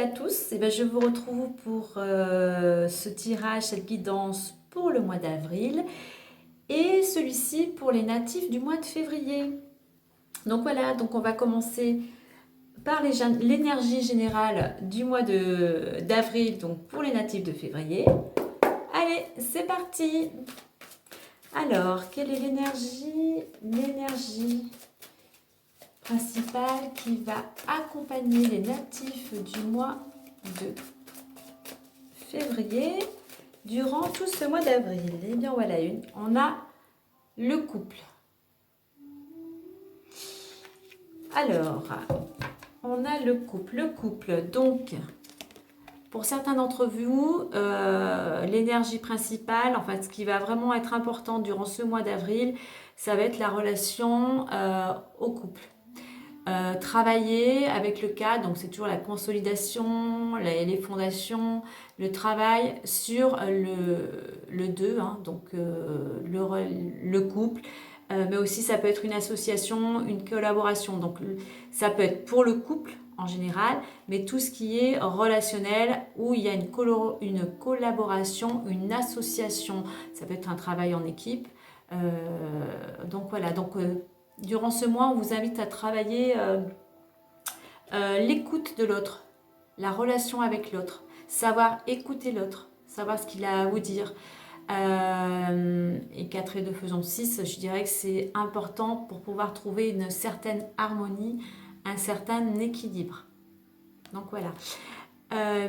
à tous. Je vous retrouve pour ce tirage, cette guidance pour le mois d'avril et celui-ci pour les natifs du mois de février. Donc voilà, donc on va commencer par l'énergie générale du mois d'avril, donc pour les natifs de février. Allez, c'est parti. Alors, quelle est l'énergie? L'énergie principale qui va accompagner les natifs du mois de février durant tout ce mois d'avril. Eh bien voilà, on a le couple. Alors, on a le couple. Le couple, donc, pour certains d'entre vous, l'énergie principale, enfin ce qui va vraiment être important durant ce mois d'avril, ça va être la relation au couple. Travailler avec le cadre, donc c'est toujours la consolidation, les fondations, le travail sur le 2, hein, donc le couple, mais aussi ça peut être une association, une collaboration, donc ça peut être pour le couple en général, mais tout ce qui est relationnel, où il y a une collaboration, une association, ça peut être un travail en équipe, donc voilà, donc durant ce mois, on vous invite à travailler l'écoute de l'autre, la relation avec l'autre, savoir écouter l'autre, savoir ce qu'il a à vous dire. Et 4 et 2 faisant 6, je dirais que c'est important pour pouvoir trouver une certaine harmonie, un certain équilibre. Donc voilà.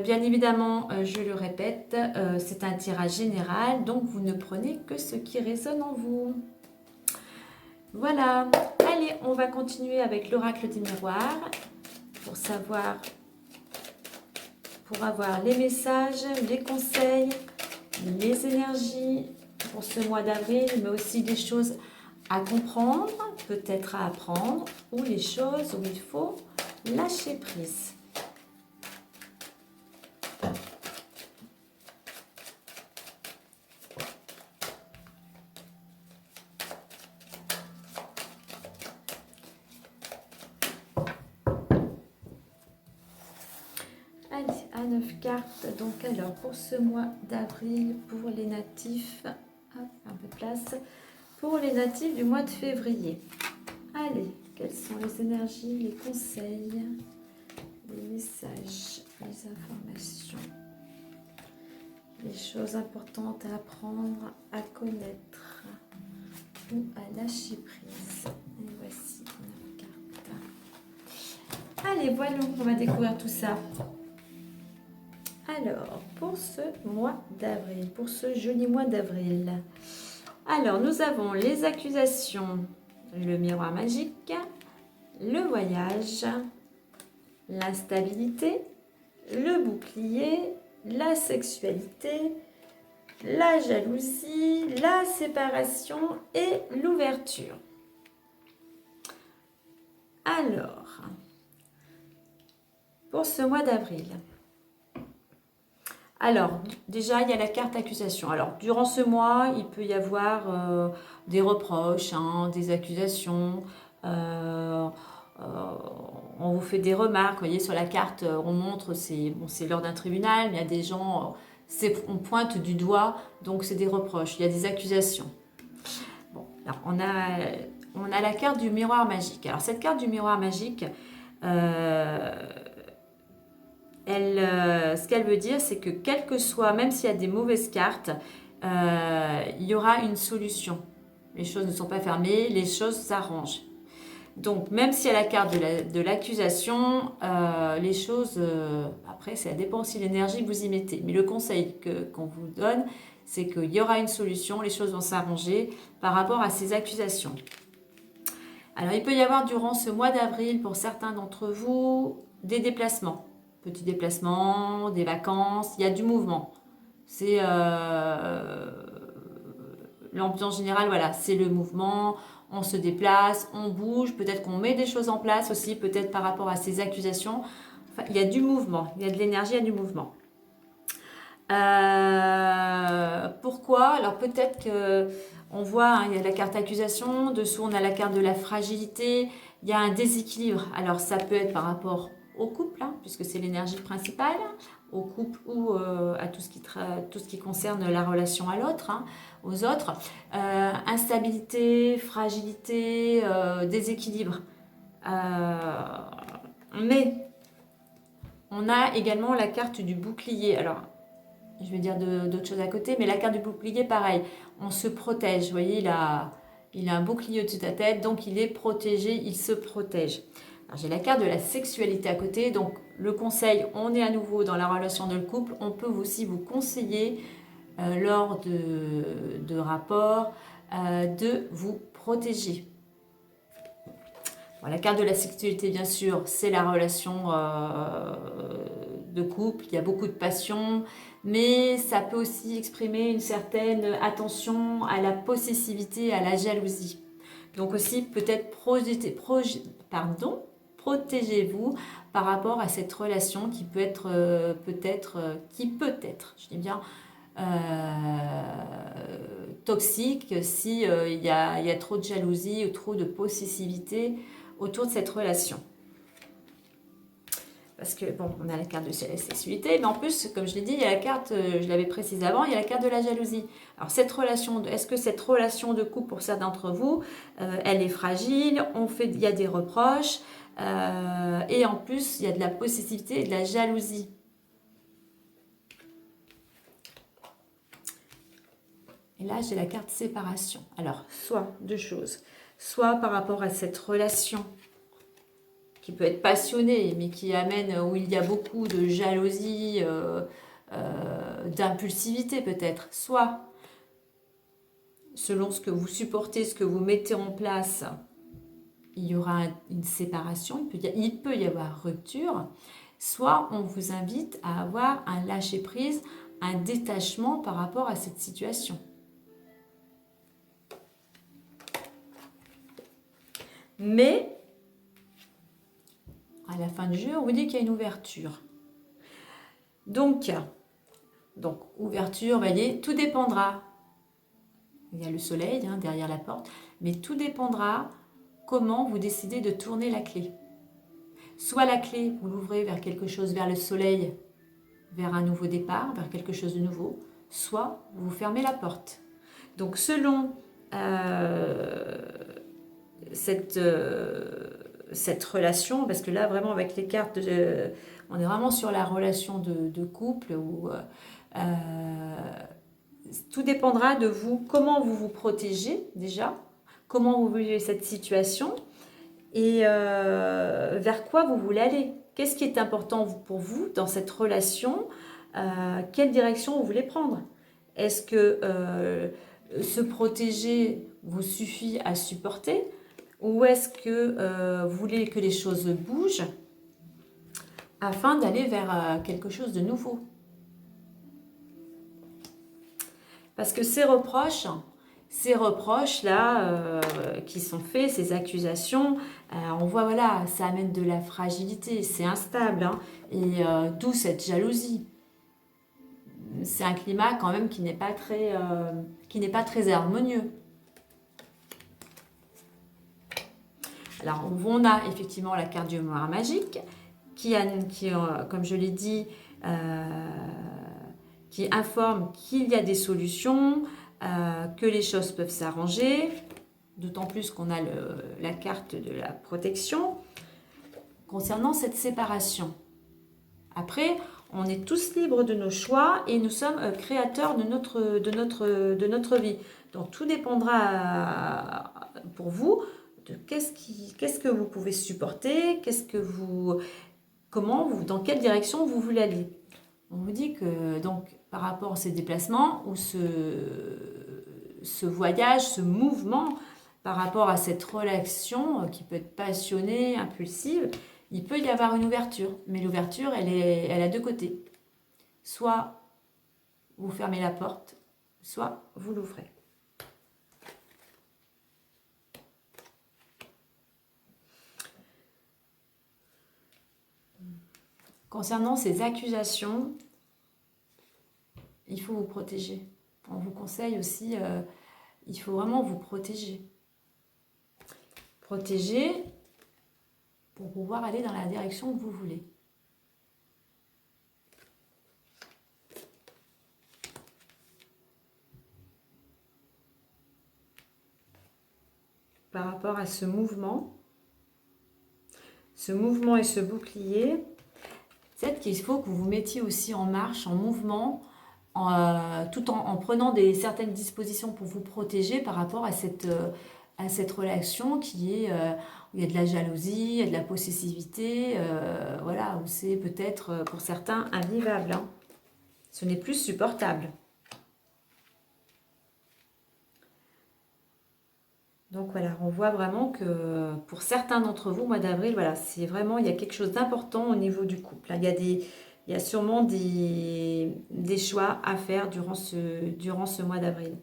Bien évidemment, je le répète, c'est un tirage général, donc vous ne prenez que ce qui résonne en vous. Voilà, allez, on va continuer avec l'oracle des miroirs pour avoir les messages, les conseils, les énergies pour ce mois d'avril, mais aussi des choses à comprendre, peut-être à apprendre, ou les choses où il faut lâcher prise. Allez, à 9 cartes, donc alors pour ce mois d'avril, pour les natifs, hop, un peu de place, pour les natifs du mois de février. Allez, quelles sont les énergies, les conseils, les messages, les informations, les choses importantes à apprendre, à connaître ou à lâcher prise. Et voici 9 cartes. Allez, voilà, on va découvrir tout ça. Alors, pour ce mois d'avril, pour ce joli mois d'avril, alors nous avons les accusations, le miroir magique, le voyage, l'instabilité, le bouclier, la sexualité, la jalousie, la séparation et l'ouverture. Alors, pour ce mois d'avril, alors, déjà, il y a la carte accusation. Alors, durant ce mois, il peut y avoir des reproches, hein, des accusations. On vous fait des remarques. Vous voyez, sur la carte, on montre, c'est lors d'un tribunal, mais il y a des gens, on pointe du doigt, donc c'est des reproches. Il y a des accusations. Bon, alors, on a la carte du miroir magique. Alors, cette carte du miroir magique, ce qu'elle veut dire, c'est que quel que soit, même s'il y a des mauvaises cartes, il y aura une solution. Les choses ne sont pas fermées, les choses s'arrangent. Donc, même s'il y a la carte de l'accusation, les choses, après, ça dépend aussi de l'énergie que vous y mettez. Mais le conseil qu'on vous donne, c'est qu'il y aura une solution, les choses vont s'arranger par rapport à ces accusations. Alors, il peut y avoir durant ce mois d'avril, pour certains d'entre vous, des déplacements. Petits déplacements, des vacances, il y a du mouvement. C'est l'ambiance générale, voilà, c'est le mouvement, on se déplace, on bouge, peut-être qu'on met des choses en place aussi, peut-être par rapport à ces accusations. Enfin, il y a du mouvement, il y a de l'énergie, il y a du mouvement. Pourquoi? Alors peut-être que on voit, hein, il y a la carte accusation, dessous on a la carte de la fragilité, il y a un déséquilibre. Alors ça peut être par rapport au couple, hein, puisque c'est l'énergie principale, au couple ou à tout ce qui concerne la relation à l'autre, hein, aux autres. Instabilité, fragilité, déséquilibre. Mais on a également la carte du bouclier. Alors, je vais dire d'autres choses à côté, mais la carte du bouclier, pareil, on se protège. Vous voyez, il a un bouclier au-dessus de la tête, donc il est protégé, il se protège. J'ai la carte de la sexualité à côté, donc le conseil, on est à nouveau dans la relation de couple, on peut aussi vous conseiller lors de rapports de vous protéger. Bon, la carte de la sexualité, bien sûr, c'est la relation de couple, il y a beaucoup de passion, mais ça peut aussi exprimer une certaine attention à la possessivité, à la jalousie. Donc aussi peut-être protégez-vous par rapport à cette relation qui peut être, je dis bien, toxique si il y a trop de jalousie ou trop de possessivité autour de cette relation. Parce que, bon, on a la carte de la sexualité, mais en plus, comme je l'ai dit, il y a la carte, je l'avais précisé avant, il y a la carte de la jalousie. Alors, est-ce que cette relation de couple, pour certains d'entre vous, elle est fragile, il y a des reproches, et en plus, il y a de la possessivité et de la jalousie. Et là, j'ai la carte séparation. Alors, soit deux choses. Soit par rapport à cette relation qui peut être passionnée, mais qui amène, où il y a beaucoup de jalousie, d'impulsivité peut-être. Soit, selon ce que vous supportez, ce que vous mettez en place, il y aura une séparation, il peut y avoir rupture. Soit on vous invite à avoir un lâcher-prise, un détachement par rapport à cette situation. Mais, à la fin du jeu, on vous dit qu'il y a une ouverture. Donc ouverture, vous voyez, tout dépendra. Il y a le soleil derrière la porte, mais tout dépendra comment vous décidez de tourner la clé. Soit la clé, vous l'ouvrez vers quelque chose, vers le soleil, vers un nouveau départ, vers quelque chose de nouveau, soit vous fermez la porte. Donc selon cette relation, parce que là vraiment avec les cartes, on est vraiment sur la relation de couple où tout dépendra de vous, comment vous vous protégez déjà, comment vous vivez cette situation et vers quoi vous voulez aller. Qu'est-ce qui est important pour vous dans cette relation, quelle direction vous voulez prendre. Est-ce que se protéger vous suffit à supporter ou est-ce que vous voulez que les choses bougent afin d'aller vers quelque chose de nouveau? Parce que ces reproches-là qui sont faits, ces accusations, on voit, voilà, ça amène de la fragilité, c'est instable, et d'où cette jalousie. C'est un climat quand même qui n'est pas très harmonieux. Alors, on a effectivement la carte du mémoire magique qui comme je l'ai dit, qui informe qu'il y a des solutions, que les choses peuvent s'arranger, d'autant plus qu'on a la carte de la protection concernant cette séparation. Après, on est tous libres de nos choix et nous sommes créateurs de notre vie. Donc tout dépendra pour vous de qu'est-ce que vous pouvez supporter, dans quelle direction vous voulez aller. On vous dit que donc par rapport à ces déplacements ou ce voyage, ce mouvement, par rapport à cette relation qui peut être passionnée, impulsive, il peut y avoir une ouverture. Mais l'ouverture, elle a deux côtés. Soit vous fermez la porte, soit vous l'ouvrez. Concernant ces accusations, il faut vous protéger. On vous conseille aussi, il faut vraiment vous protéger. Protéger pour pouvoir aller dans la direction que vous voulez. Par rapport à ce mouvement et ce bouclier, peut-être qu'il faut que vous vous mettiez aussi en marche, en mouvement, tout en prenant certaines dispositions pour vous protéger par rapport à cette relation qui est, où il y a de la jalousie, il y a de la possessivité, voilà, où c'est peut-être pour certains invivable, hein. Ce n'est plus supportable. Donc voilà, on voit vraiment que pour certains d'entre vous, au mois d'avril, voilà, c'est vraiment, il y a quelque chose d'important au niveau du couple. Il y a sûrement des choix à faire durant ce mois d'avril.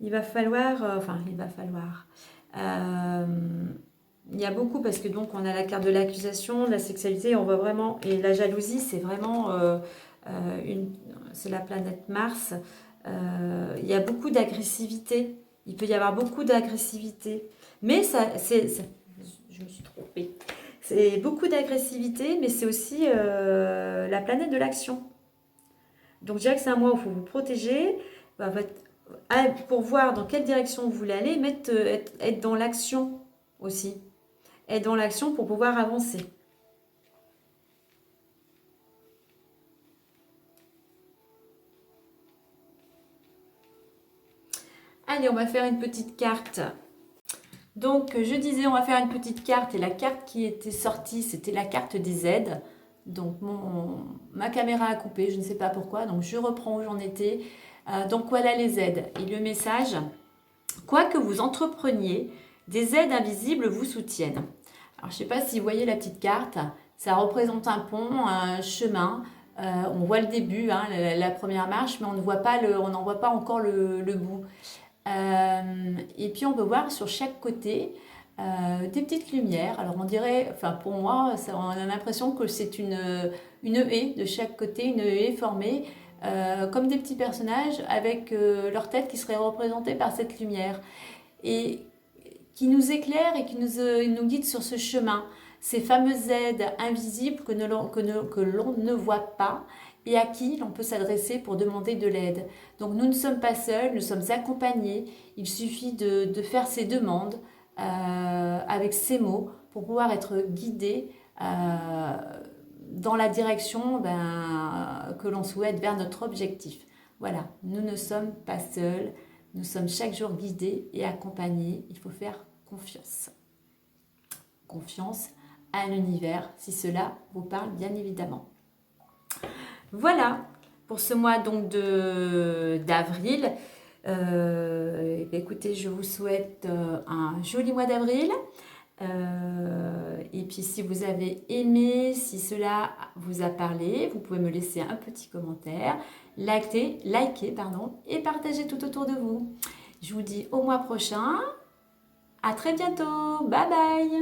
Il va falloir, il y a beaucoup parce que donc on a la carte de l'accusation, de la sexualité, on voit vraiment, et la jalousie, c'est vraiment c'est la planète Mars. Il y a beaucoup d'agressivité. Il peut y avoir beaucoup d'agressivité, mais je me suis trompée. C'est beaucoup d'agressivité, mais c'est aussi la planète de l'action. Donc je dirais que c'est un mois où il faut vous protéger. Pour voir dans quelle direction vous voulez aller, être dans l'action aussi. Être dans l'action pour pouvoir avancer. Allez, on va faire une petite carte. Donc, je disais, on va faire une petite carte. Et la carte qui était sortie, c'était la carte des aides. Donc, ma caméra a coupé, je ne sais pas pourquoi. Donc, je reprends où j'en étais. Donc, voilà les aides. Et le message, quoi que vous entrepreniez, des aides invisibles vous soutiennent. Alors, je ne sais pas si vous voyez la petite carte. Ça représente un pont, un chemin. On voit le début, hein, la première marche, mais on n'en voit pas encore le bout. Et puis on peut voir sur chaque côté des petites lumières. Alors on dirait, enfin pour moi, on a l'impression que c'est une haie de chaque côté, une haie formée comme des petits personnages avec leur tête qui serait représentée par cette lumière et qui nous éclaire et qui nous guide sur ce chemin. Ces fameuses aides invisibles que l'on ne voit pas et à qui l'on peut s'adresser pour demander de l'aide. Donc nous ne sommes pas seuls, nous sommes accompagnés. Il suffit de faire ces demandes avec ces mots pour pouvoir être guidé dans la direction que l'on souhaite vers notre objectif. Voilà, nous ne sommes pas seuls, nous sommes chaque jour guidés et accompagnés. Il faut faire confiance. Confiance à l'univers, si cela vous parle bien évidemment. Voilà pour ce mois donc d'avril. Écoutez, je vous souhaite un joli mois d'avril. Et puis si vous avez aimé, si cela vous a parlé, vous pouvez me laisser un petit commentaire, liker, et partager tout autour de vous. Je vous dis au mois prochain. À très bientôt. Bye bye.